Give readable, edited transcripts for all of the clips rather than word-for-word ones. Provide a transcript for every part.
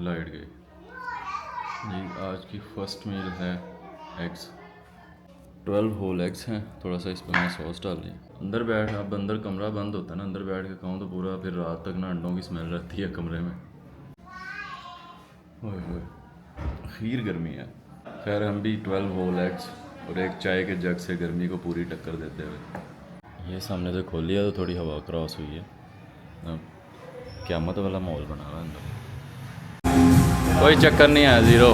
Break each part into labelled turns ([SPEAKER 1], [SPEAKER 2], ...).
[SPEAKER 1] Light गई जी। आज की फ़र्स्ट मील है एग्स, 12 होल एग्स हैं। थोड़ा सा इस पर मैंने सॉस डाल दिया। अंदर बैठ, अब अंदर कमरा बंद होता है ना, अंदर बैठ के खाऊँ तो पूरा फिर रात तक ना अंडों की स्मेल रहती है कमरे में। ओए होए, खीर गर्मी है। खैर हम भी 12 होल एग्स और एक चाय के जग से गर्मी को पूरी टक्कर देते हुए ये सामने से खोल लिया तो थोड़ी हवा क्रॉस हुई है। अब क़यामत वाला माहौल बना हुआ है अंदर। कोई चक्कर नहीं है, ज़ीरो।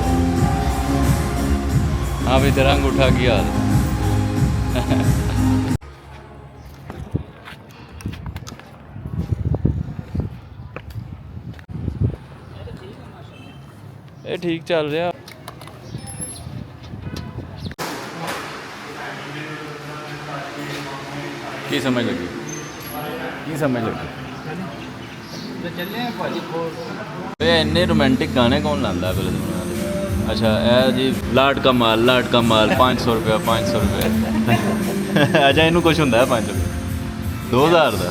[SPEAKER 1] हाँ भी तेरा अंगूठा की हाल। ये ठीक चल रहा। की समझ लगी, की समझ लगी। इन्ने रोमांटिक गाने कौन लाता है पहले? अच्छा ए जी, लाट का माल, लाट का माल, 500 रुपया, 500 रुपया। अच्छा इनू कुछ होंगे 5 रुपये 2000 का।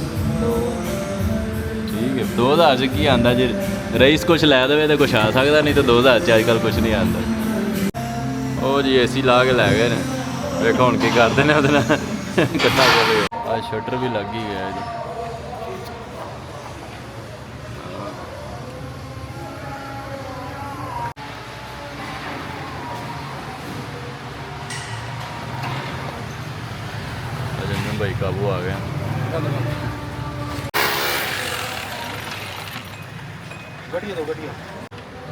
[SPEAKER 1] ठीक है, 2000 से की आंदा जी। रईस कुछ लै दे तो कुछ आ सकता, नहीं तो 2000 से अजकल कुछ नहीं आता। ओ जी AC ला के लै गए ने, देखो हुण की करते हैं वो कट्ठा कर। आज शटर भी लग ही गया जी। रंजन भाई काबू आ गए।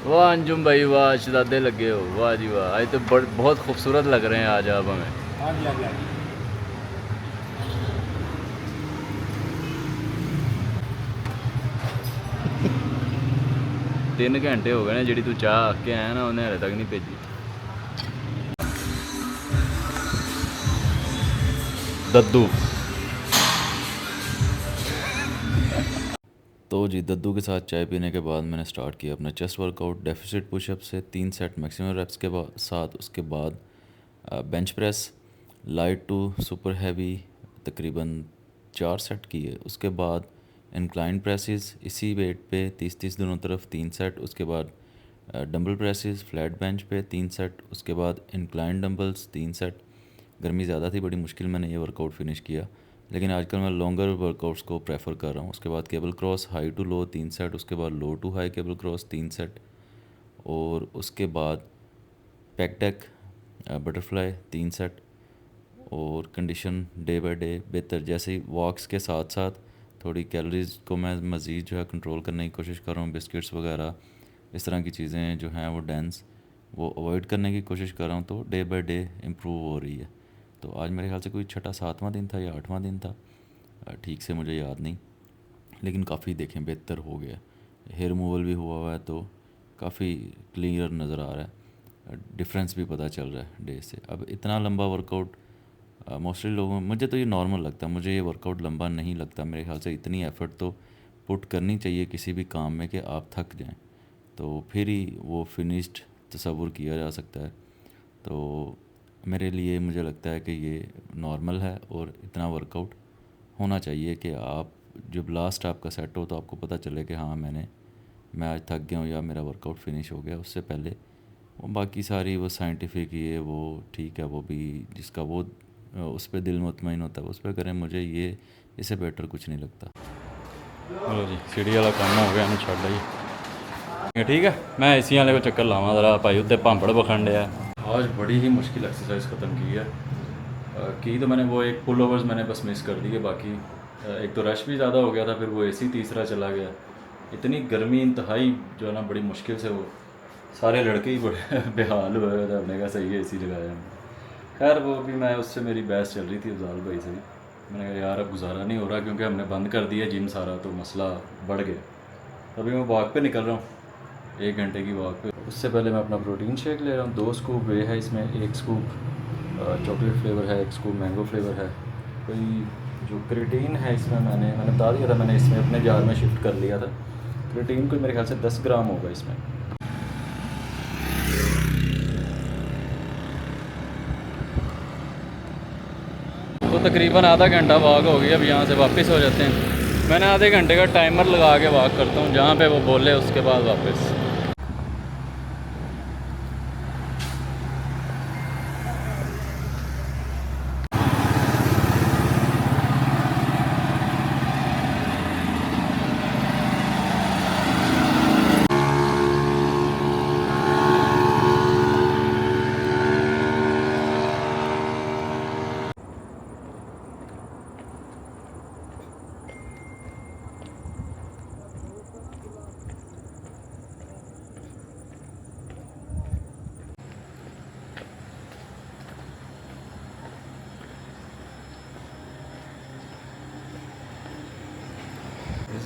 [SPEAKER 1] वाह अंजुम भाई, वाह शहजादे लगे हो, वाह जी वाह। आज तो बहुत खूबसूरत लग रहे हैं आज आप हमें।
[SPEAKER 2] हाँ जी, हाँ जी, हाँ जी।
[SPEAKER 1] 3 घंटे हो गए ने, जी तू चाह आके आया ना उन्हें हाले तक नहीं भेजी। दद्दू तो जी दद्दू के साथ चाय पीने के बाद मैंने स्टार्ट किया अपना चेस्ट वर्कआउट। डेफिसिट पुशअप से 3 सेट मैक्सिमम रेप्स के साथ। उसके बाद bench press light to super heavy तकरीबन 4 सेट किए। उसके बाद इंक्लाइन प्रेसेस इसी वेट पे 30-30 दोनों तरफ 3 सेट। उसके बाद डंबल प्रेसेस फ्लैट बेंच पे 3 सेट। उसके बाद इंक्लाइन डंबल्स 3 सेट। गर्मी ज़्यादा थी, बड़ी मुश्किल मैंने ये वर्कआउट फिनिश किया, लेकिन आजकल मैं लॉन्गर वर्कआउट्स को प्रेफर कर रहा हूँ। उसके बाद cable cross high to low 3 set. उसके बाद low to high cable cross 3 set. और उसके बाद पैक डेक बटरफ्लाई 3 सेट। और कंडीशन डे बाय डे बेहतर, जैसे ही वॉक्स के साथ साथ थोड़ी कैलोरीज़ को मैं मज़ीद जो है कंट्रोल करने की कोशिश कर रहा हूँ। बिस्किट्स वगैरह इस तरह की चीज़ें जो हैं वो डेंस वो अवॉइड करने की कोशिश कर रहा हूँ, तो डे बाय डे इम्प्रूव हो रही है। तो आज मेरे ख्याल से कोई 6वां दिन था या 8वां दिन था, ठीक से मुझे याद नहीं, लेकिन काफ़ी देखें बेहतर हो गया। हेयर रिमूवल भी हुआ है तो काफ़ी क्लियर नज़र आ रहा है, डिफरेंस भी पता चल रहा है डे से। अब इतना लंबा वर्कआउट मोस्टली लोगों, मुझे तो ये नॉर्मल लगता है, मुझे ये वर्कआउट लंबा नहीं लगता। मेरे ख्याल से इतनी एफ़र्ट तो पुट करनी चाहिए किसी भी काम में कि आप थक जाएं, तो फिर ही वो फिनिश्ड तसव्वुर किया जा सकता है। तो मेरे लिए मुझे लगता है कि ये नॉर्मल है और इतना वर्कआउट होना चाहिए कि आप जब लास्ट आपका सेट हो तो आपको पता चले कि हाँ मैं आज थक गया हूँ या मेरा वर्कआउट फिनिश हो गया। उससे पहले वो बाकी सारी वो साइंटिफिक ये वो ठीक है, वो भी जिसका वो उस पर दिल मुतमईन होता है उस पर करें। मुझे ये इससे बेटर कुछ नहीं लगता। चलो जी, सीढ़ी वाला काम हो गया, छड़ ली। ठीक है, मैं AC वाले को चक्कर लावा ज़रा, भाई उत्ते भांपड़ बखन डया। आज बड़ी ही मुश्किल एक्सरसाइज ख़त्म की है। की तो मैंने वो एक पुल ओवर्स मैंने बस मिस कर दिए, बाकी एक तो रश भी ज़्यादा हो गया था, फिर वो AC तीसरा चला गया। इतनी गर्मी इंतहाई जो है ना, बड़ी मुश्किल से वो सारे लड़के ही बड़े बेहाल हुए थे। हमने कहा सही है AC लगाया। खैर वो भी मैं उससे मेरी बहस चल रही थी अफजाल भाई से भी। मैंने कहा यार अब गुजारा नहीं हो रहा क्योंकि हमने बंद कर दिया जिम सारा, तो मसला बढ़ गया। अभी मैं वॉक पे निकल रहा हूँ, 1 घंटे की वॉक पे। उससे पहले मैं अपना प्रोटीन शेक ले रहा हूँ। 2 स्कूप वे है इसमें, 1 स्कूप चॉकलेट फ्लेवर है, 1 स्कूप मैंगो फ्लेवर है। कोई जो क्रिएटिन है इसमें मैंने बता दिया था, मैंने इसमें अपने जार में शिफ्ट कर लिया था। क्रिएटिन कोई मेरे ख्याल से 10 ग्राम होगा इसमें। तो तकरीबन आधा घंटा वॉक हो गया, अब यहाँ से वापस हो जाते हैं। मैंने आधे घंटे का टाइमर लगा के वॉक करता हूँ, जहाँ पे वो बोले उसके बाद वापस।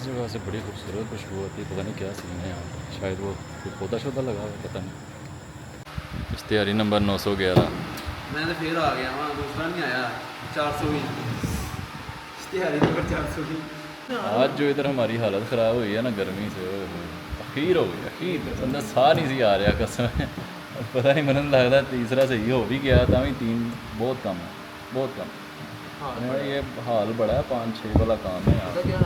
[SPEAKER 1] जगह से बड़ी खूबसूरत खुशबू आती है, पता नहीं क्या सीन है यहाँ पर, शायद वो कोई पौधा शौधा लगा हुआ है, पता नहीं। इश्तिहारी नंबर 911।
[SPEAKER 2] मैं तो फिर आ गया वहाँ, दूसरा नहीं आया। 420 इश्तिहारी नंबर 420।
[SPEAKER 1] आज जो इधर हमारी हालत ख़राब हुई है ना गर्मी से, अखीर हो गई, अखीर अंदर साह नहीं सी आ रहा कसम है। पता नहीं मन लगता तीसरा सही हो भी गया था, भी 3 बहुत कम है, बहुत कम। ये हाल बड़ा है, 5-6 वाला काम है यार।
[SPEAKER 2] क्या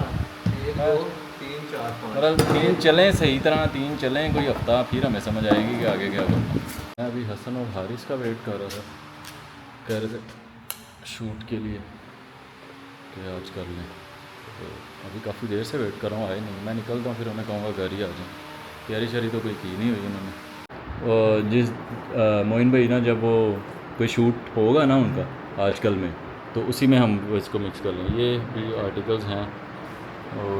[SPEAKER 2] 1 2 3 4 5
[SPEAKER 1] मतलब 3 चलें सही तरह, 3 चलें कोई हफ्ता, फिर हमें समझ आएगी कि आगे क्या करना। मैं अभी हसन और हारिस का वेट कर रहा था, कह रहे थे शूट के लिए कि आज कर लें, तो अभी काफ़ी देर से वेट कर रहा हूँ, आए नहीं। मैं निकलता हूँ फिर उन्हें कहूँगा घर ही आ जाऊँ। तैयारी शरी तो कोई की नहीं हुई उन्होंने। और जिस मोइन भाई ना, जब वो कोई शूट होगा ना उनका आजकल में, तो उसी में हम इसको मिक्स कर लेंगे। ये भी आर्टिकल्स हैं, और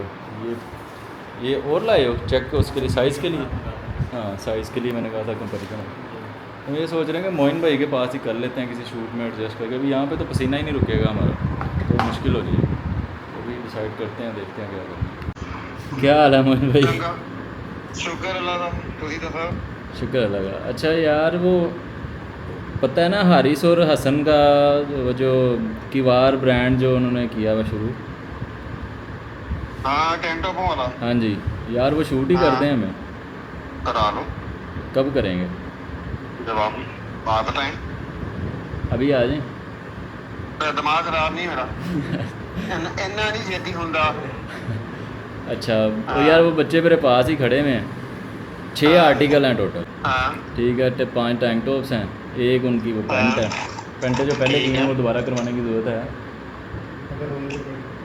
[SPEAKER 1] ये और लाए हो चेक उसके लिए, साइज़ के लिए। हाँ साइज़ के लिए मैंने कहा था कंपैरिजन। हम ये सोच रहे हैं कि मोइन भाई के पास ही कर लेते हैं किसी शूट में एडजस्ट करके। अभी यहाँ पे तो पसीना ही नहीं रुकेगा हमारा, तो मुश्किल हो जाएगी। तो अभी डिसाइड करते हैं, देखते हैं क्या करना है। क्या हाल है मोइन भाई?
[SPEAKER 3] शुक्र अल्लाह का, ਤੁਸੀਂ ਦੱਸੋ?
[SPEAKER 1] शुक्र अल्लाह का। अच्छा यार, वो पता है ना हारिस और हसन का वो जो किवार ब्रांड जो उन्होंने किया हुआ शुरू?
[SPEAKER 3] हाँ टेंट टॉप वाला।
[SPEAKER 1] हाँ जी यार, वो शूट ही
[SPEAKER 3] हाँ।
[SPEAKER 1] करते हैं हमें।
[SPEAKER 3] करा लो,
[SPEAKER 1] कब करेंगे?
[SPEAKER 3] जब आप बताएं।
[SPEAKER 1] अभी आ जाएं?
[SPEAKER 3] दिमाग खराब नहीं मेरा। इन्ना नहीं छेती हुंदा।
[SPEAKER 1] अच्छा तो यार वो बच्चे मेरे पास ही खड़े हुए हैं। 6 आर्टिकल हैं टोटल।
[SPEAKER 3] हाँ
[SPEAKER 1] ठीक है, 5 टैंक टॉप्स हैं, एक उनकी वो पैंट है। पैंटें जो पहले की हैं वो दोबारा करवाने की ज़रूरत है।
[SPEAKER 4] अगर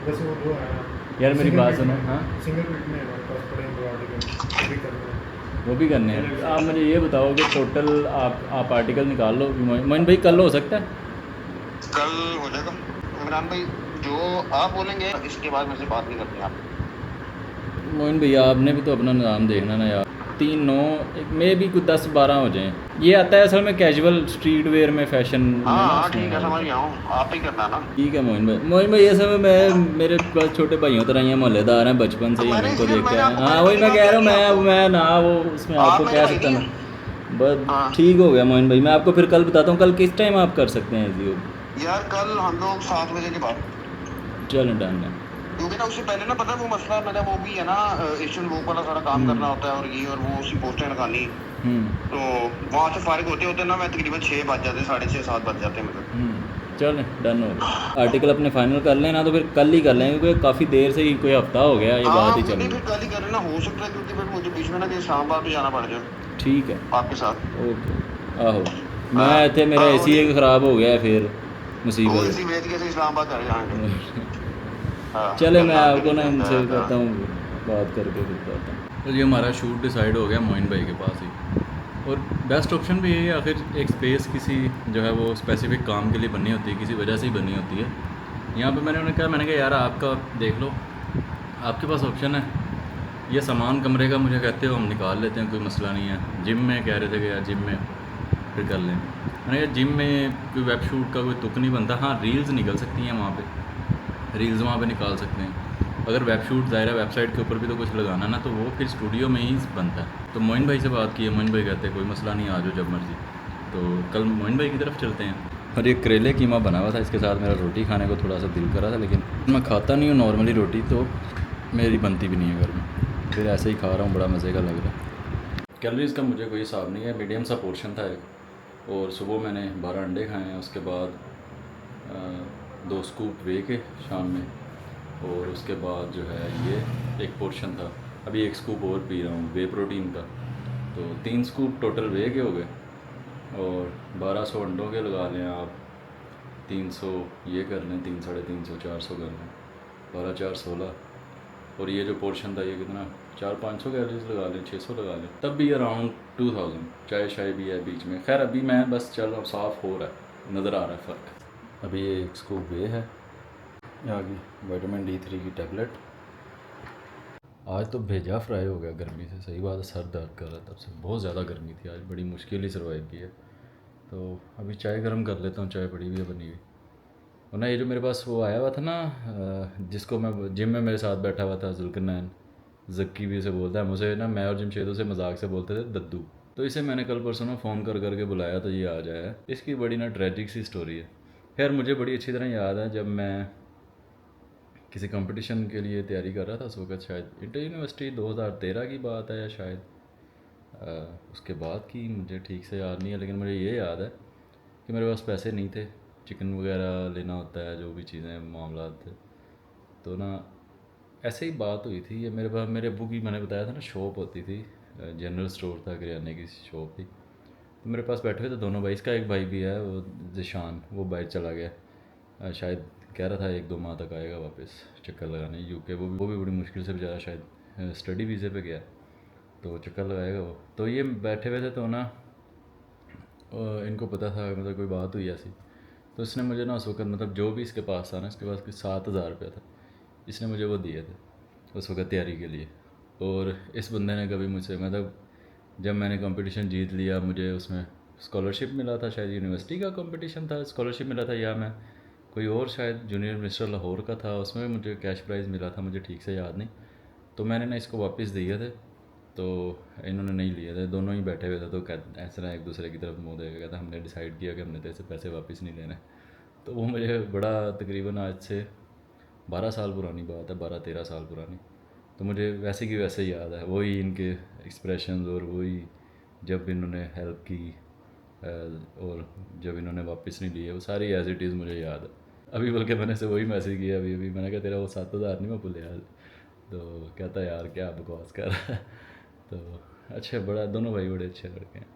[SPEAKER 4] वैसे वो है ना,
[SPEAKER 1] यार मेरी
[SPEAKER 4] single
[SPEAKER 1] बात
[SPEAKER 4] pit
[SPEAKER 1] सुनो।
[SPEAKER 4] में-
[SPEAKER 1] हाँ
[SPEAKER 4] सिंगल पिट में हमारे पास पड़े हैं 2 आर्टिकल, वो भी करना है।
[SPEAKER 1] वो भी करने हैं। आप मुझे ये बताओ कि टोटल आप आर्टिकल निकाल लो। मोइन भाई कल हो सकता है?
[SPEAKER 3] कल हो जाएगा इमरान भाई, जो आप बोलेंगे इसके बाद मेरे से बात नहीं करते आप।
[SPEAKER 1] मोइन भैया आपने भी तो अपना निज़ाम देखना ना यार। 3 9 मे भी कुछ 10-12 हो जाएं। ये आता है असल में कैजुअल स्ट्रीट वेयर में, फैशन में ना
[SPEAKER 3] हाँ
[SPEAKER 1] उसमें
[SPEAKER 3] ठीक है, समझ गया हूँ, आप ही करना ना।
[SPEAKER 1] ठीक है मोइन भाई ये समय मैं मेरे पास छोटे भाइयों तरह ही हैं, मोहल्लेदार हैं, बचपन से ही हम
[SPEAKER 3] मैंने
[SPEAKER 1] इनको
[SPEAKER 3] इसलिए
[SPEAKER 1] देखते
[SPEAKER 3] मैंने
[SPEAKER 1] हैं।
[SPEAKER 3] आपको
[SPEAKER 1] हाँ
[SPEAKER 3] पहले
[SPEAKER 1] वही मैं
[SPEAKER 3] बात
[SPEAKER 1] कह रहा हूँ,
[SPEAKER 3] की आपको।
[SPEAKER 1] मैं ना वो उसमें
[SPEAKER 3] आप
[SPEAKER 1] आपको
[SPEAKER 3] मेरे
[SPEAKER 1] कह
[SPEAKER 3] भाई
[SPEAKER 1] सकता
[SPEAKER 3] नहीं
[SPEAKER 1] ना।
[SPEAKER 3] हैं।
[SPEAKER 1] बस
[SPEAKER 3] हाँ।
[SPEAKER 1] ठीक हो गया मोइन भाई, मैं आपको फिर कल बताता हूँ। कल किस टाइम आप कर सकते हैं जी?
[SPEAKER 3] यार कल हम लोग 7 बजे के बाद,
[SPEAKER 1] चलो डन है।
[SPEAKER 3] क्योंकि ना उससे पहले ना पता है वो मसला मेरा वो भी है ना, एशियन बुक वाला सारा काम करना होता है, और ये और वो उसकी पोस्टें लगानी। तो वहाँ से फारिग होते होते ना मैं तकरीबन 6 बज जाते, 6:30 7 बज जाते मतलब।
[SPEAKER 1] चल डन हो गया। आर्टिकल अपने फाइनल कर लेना, तो फिर कल ही कर लेंगे, क्योंकि काफ़ी देर से ही कोई हफ्ता हो गया ये बात ही चल
[SPEAKER 3] नहीं
[SPEAKER 1] रही
[SPEAKER 3] फिर
[SPEAKER 1] है।
[SPEAKER 3] कल ही कर लेना, हो सकता है क्योंकि फिर मुझे बीच में ना कि इस्लामाबाद भी जाना पड़ जाए
[SPEAKER 1] ठीक है
[SPEAKER 3] आपके साथ।
[SPEAKER 1] ओके। आहो मैं
[SPEAKER 3] हाँ,
[SPEAKER 1] इतने मेरा
[SPEAKER 3] आहो,
[SPEAKER 1] एसी एक ख़राब हो गया फिर
[SPEAKER 3] वो
[SPEAKER 1] मुसीबत
[SPEAKER 3] इसी वेज के से इस्लामाबाद चले जाएंगे। हाँ,
[SPEAKER 1] चले
[SPEAKER 3] कल
[SPEAKER 1] मैं
[SPEAKER 3] नाम
[SPEAKER 1] आपको
[SPEAKER 3] भी
[SPEAKER 1] ना
[SPEAKER 3] नहीं
[SPEAKER 1] इनसे
[SPEAKER 3] करता।
[SPEAKER 1] करता हूँ बात करके फिर बताता हूँ। तो ये हमारा शूट डिसाइड हो गया मोइन भाई के पास ही। और बेस्ट ऑप्शन भी यही है, आखिर एक स्पेस किसी जो है वो स्पेसिफिक काम के लिए बननी होती है, किसी वजह से ही बननी होती है। यहाँ पे मैंने उन्हें कहा, मैंने कहा यार आपका देख लो, आपके पास ऑप्शन है, ये सामान कमरे का मुझे कहते हो हम निकाल लेते हैं, कोई मसला नहीं है। जिम में कह रहे थे कि यार जिम में फिर कर लें। मैंने कहा जिम में कोई वेब शूट का कोई तुक नहीं बनता। हाँ रील्स निकल सकती हैं वहाँ पे, रील्स वहाँ पे निकाल सकते हैं। अगर वेब शूट ज़ाहिर है वेबसाइट के ऊपर भी तो कुछ लगाना ना, तो वो फिर स्टूडियो में ही बनता है। तो मोइन भाई से बात की है, मोइन भाई कहते हैं कोई मसला नहीं, आ जाओ जब मर्जी। तो कल मोइन भाई की तरफ चलते हैं। और ये करेले कीमा बना हुआ था, इसके साथ मेरा रोटी खाने को थोड़ा सा दिल करा था, लेकिन मैं खाता नहीं हूँ नॉर्मली रोटी, तो मेरी बनती भी नहीं है घर में, फिर ऐसे ही खा रहा हूँ, बड़ा मज़े का लग रहा है। कैलोरीज़ का मुझे कोई हिसाब नहीं है, मीडियम सा पोर्शन था एक। और सुबह मैंने 12 अंडे खाए हैं, उसके बाद 2 स्कूप वे के शाम में, और उसके बाद जो है ये एक पोर्शन था। अभी 1 स्कूप और पी रहा हूँ वे प्रोटीन का, तो 3 स्कूप टोटल वे के हो गए। और 1200 अंडों के लगा लें आप, 300 ये कर लें, 3 350 400 कर लें, 12 4 16। और ये जो पोर्शन था ये कितना, 400-500 कैलोरीज लगा लें, 600 लगा लें, तब भी अराउंड 2000। चाय शाय भी है बीच में। खैर अभी मैं बस चल रहा हूँ, साफ़ हो रहा है, नज़र आ रहा है फ़र्क। अभी ये 1 स्कूप वे है, आगे विटामिन D3 की टैबलेट। आज तो भेजा फ्राई हो गया गर्मी से, सही बात है, सर दर्द कर रहा था, तब से बहुत ज़्यादा गर्मी थी आज, बड़ी मुश्किल ही सर्वाइव की है। तो अभी चाय गर्म कर लेता हूँ, चाय पड़ी हुई है बनी हुई। और ना ये जो मेरे पास वो आया हुआ था ना जिसको मैं जिम में मेरे साथ बैठा हुआ था जुल्करनैन, जक्की भी उसे बोलता है, मुझे ना मैं और जमशेद उसे मजाक से बोलते थे दद्दू। तो इसे मैंने कल परसों ना फ़ोन कर करके बुलाया तो ये आ जाए। इसकी बड़ी ना ट्रेजिक सी स्टोरी है। खैर मुझे बड़ी अच्छी तरह याद है जब मैं किसी कंपटीशन के लिए तैयारी कर रहा था उस वक्त, शायद इंटर यूनिवर्सिटी 2013 की बात है या शायद उसके बाद की, मुझे ठीक से याद नहीं है। लेकिन मुझे ये याद है कि मेरे पास पैसे नहीं थे, चिकन वगैरह लेना होता है, जो भी चीज़ें मामला थे। तो ना ऐसे ही बात हुई थी, ये मेरे पास मेरे अब्बू की मैंने बताया था ना शॉप होती थी, जनरल स्टोर था, किराने की शॉप थी। तो मेरे पास बैठे हुए थे दोनों भाई, इसका एक भाई भी है वो जिशान, वो बाहर चला गया शायद कह रहा था 1-2 माह तक आएगा वापस चक्कर लगाने यूके। वो भी बड़ी मुश्किल से बेचारा शायद स्टडी वीज़े पे गया, तो चक्कर लगाएगा वो। तो ये बैठे हुए थे तो ना इनको पता था मतलब कोई बात हुई ऐसी, तो इसने मुझे ना उस वक्त मतलब जो भी इसके पास था ना, इसके पास 7,000 रुपया था, इसने मुझे वो दिए थे उस वक्त तैयारी के लिए। और इस बंदे ने कभी मुझसे मतलब जब मैंने कंपटीशन जीत लिया, मुझे उसमें स्कॉलरशिप मिला था, शायद यूनिवर्सिटी का कंपटीशन था, स्कॉलरशिप मिला था, या मैं कोई और शायद जूनियर मिनिस्टर लाहौर का था, उसमें मुझे कैश प्राइज़ मिला था, मुझे ठीक से याद नहीं। तो मैंने ना इसको वापस दिए थे, तो इन्होंने नहीं लिए थे, दोनों ही बैठे हुए थे। तो ऐसा ना एक दूसरे की तरफ मुँह देकर कहता हमने डिसाइड किया कि हमने तेरे से पैसे वापस नहीं लेने। तो वो मुझे बड़ा तकरीबन आज से 12 साल पुरानी बात है, 12-13 साल पुरानी। तो मुझे वैसे की वैसे ही याद है, वही इनके एक्सप्रेशन और वही जब इन्होंने हेल्प की और जब इन्होंने वापस नहीं लिए, वो सारी एज इट इज़ मुझे याद है। अभी बल्कि मैंने से वही मैसेज किया अभी मैंने कहा तेरा वो 7,000 नहीं मैं भूल यार। तो कहता यार क्या बकवास कर रहा है। तो अच्छा बड़ा, दोनों भाई बड़े अच्छे लड़के हैं।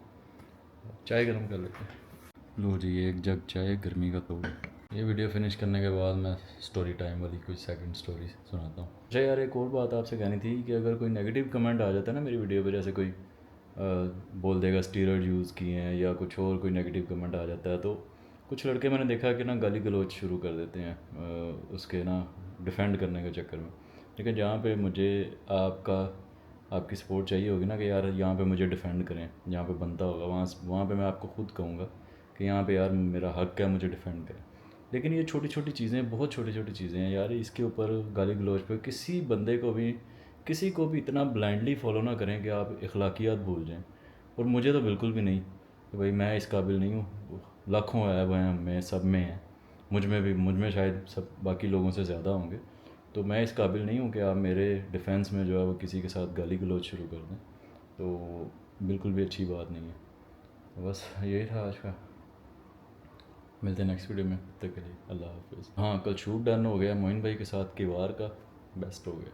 [SPEAKER 1] चाय गर्म कर लेते हैं। लो जी एक जग चाय गर्मी का तोड़। ये वीडियो फिनिश करने के बाद मैं स्टोरी टाइम वाली कुछ सेकंड स्टोरी सुनाता हूँ। अच्छा यार एक और बात आपसे कहनी थी कि अगर कोई नेगेटिव कमेंट आ जाता है ना मेरी वीडियो पे, जैसे कोई बोल देगा स्टीरॉयड यूज़ किए हैं या कुछ और कोई नेगेटिव कमेंट आ जाता है, तो कुछ लड़के मैंने देखा कि ना गाली गलौज शुरू कर देते हैं उसके ना डिफेंड करने के चक्कर में। लेकिन जहाँ पे मुझे आपकी सपोर्ट चाहिए होगी ना कि यार यहाँ पे मुझे डिफेंड करें, जहाँ पे बनता होगा वहाँ पे मैं आपको खुद कहूँगा कि यहाँ पे यार मेरा हक है, मुझे डिफेंड करें। लेकिन ये छोटी छोटी चीज़ें, बहुत छोटी छोटी चीज़ें हैं यार, इसके ऊपर गाली गलौज पे किसी बंदे को भी, किसी को भी इतना ब्लाइंडली फॉलो ना करें कि आप अखलाकियात भूल जाएं। और मुझे तो बिल्कुल भी नहीं कि भाई मैं इस काबिल नहीं हूँ। लाखों ऐब हैं हम में, सब में हैं, मुझ में शायद सब बाकी लोगों से ज़्यादा होंगे। तो मैं इस काबिल नहीं हूँ कि आप मेरे डिफेंस में जो है वो किसी के साथ गाली गलौज शुरू कर दें। तो बिल्कुल भी अच्छी बात नहीं है। तो बस यही था आज का। मिलते हैं नेक्स्ट वीडियो में, तब तक के लिए अल्लाह हाफिज़। हाँ कल शूट डन हो गया मोइन भाई के साथ, किवार का बेस्ट हो गया।